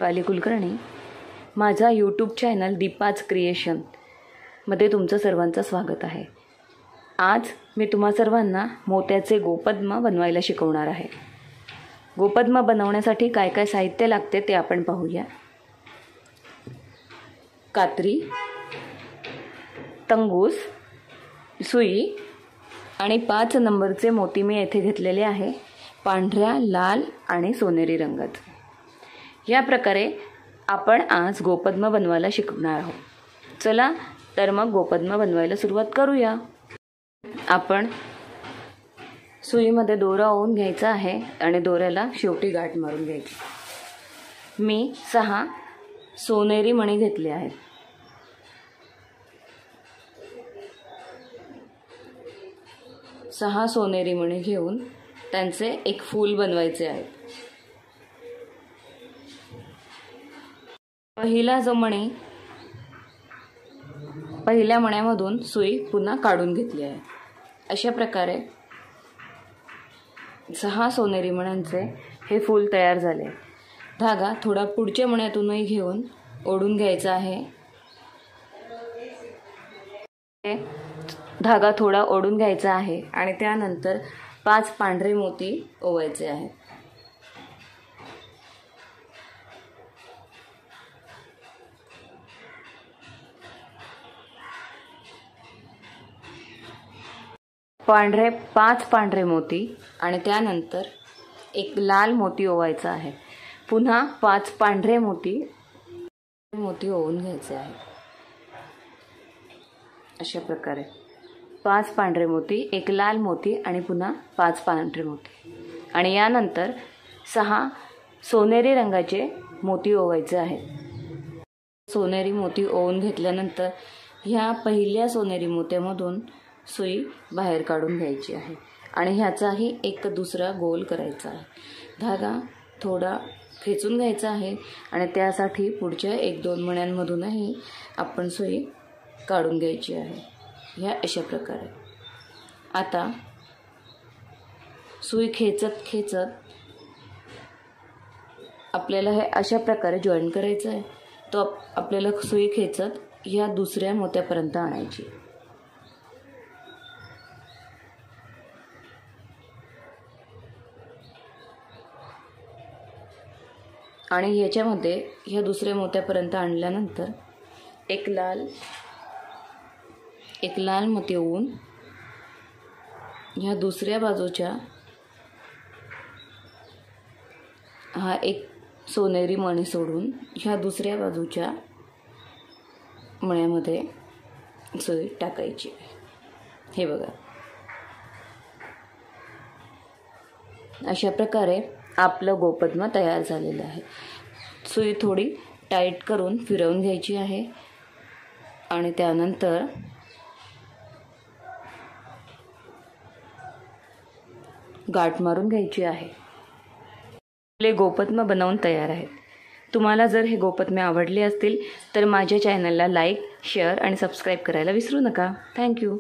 पाली कुलकर्णी, माझा YouTube channel Deepa's creation मध्ये तुमचं सर्वांचं स्वागत आहे। आज मी तुम्हा सर्वांना मोत्याचे गोपद्म बनवायला शिकवणार आहे। गोपद्म बनवण्यासाठी काय काय साहित्य लागते ते आपण पाहूया। कात्री, तंगूस, सुई आणि 5 नंबरचे मोती मी येथे घेतलेले आहे, पांढऱ्या, लाल आणि सोनेरी रंगात। या प्रकारे आपण आज गोपद्म बनवायला शिकणार आहोत। चला तर मग गोपद्म बनवायला सुरुवात करूया। आपण सुईमध्ये दोरा ओवून घ्यायचा आहे आणि दोऱ्याला शेवटी गाठ मारून घ्यायची। मी 6 सोनेरी मणी घेतले आहेत। सहा सोनेरी मणी घेऊन त्यांचे एक फूल बनवायचे आहे। पहिल्या मण्यामधून सुई पुन्हा काढून घेतली आहे। अशा प्रकारे 6 सोनेरी मण्यांचे हे फूल तयार झाले। धागा थोडा पुढच्या मण्यातूनही घेऊन ओढून घ्यायचा आहे। धागा थोडा ओढून घ्यायचा आहे आणि त्यानंतर 5 पांढरे मोती ओवायचे आहेत। पाच पांढरे मोती आणि त्यानंतर एक लाल मोती ओवायचा आहे। पुन्हा 5 पांढरे मोती ओवून घ्यायचे आहे। अशा प्रकारे 5 पांढरे मोती, एक लाल मोती आणि पुन्हा 5 पांढरे मोती आणि यानंतर 6 सोनेरी रंगाचे मोती ओवायचे आहेत। सोनेरी मोती ओवून घेतल्यानंतर ह्या पहिल्या सोनेरी मोत्यामधून सुई बाहेर काढून घ्यायची आहे आणि ह्याचाही एक दुसरा गोल करायचा आहे। धागा थोडा खेचून घ्यायचा आहे आणि त्यासाठी पुढच्या 1-2 मण्यांमधूनही आपण सुई काढून घ्यायची आहे। ह्या अशा प्रकारे आता सुई खेचत आपल्याला हे अशा प्रकारे जॉईन करायचं आहे। तो आपल्याला सुई खेचत ह्या दुसऱ्या मोत्यापर्यंत आणायची आणि याच्यामध्ये ह्या दुसऱ्या मोत्यापर्यंत आणल्यानंतर एक लाल मोती ओवून ह्या दुसऱ्या बाजूच्या हा एक सोनेरी मणी सोडून ह्या दुसऱ्या बाजूच्या मण्यामध्ये सुई टाकायची। हे बघा, अशा प्रकारे आपलं गोपद्म तयार झालेलं आहे। सुई थोडी टाईट करून फिरवून घ्यायची आहे आणि त्यानंतर गाठ मारून घ्यायची आहे। आपले गोपद्म बनवून तयार आहेत। तुम्हाला जर हे गोपद्म आवडले असतील तर माझ्या चॅनलला लाईक, शेअर आणि सबस्क्राईब करायला विसरू नका। थँक्यू।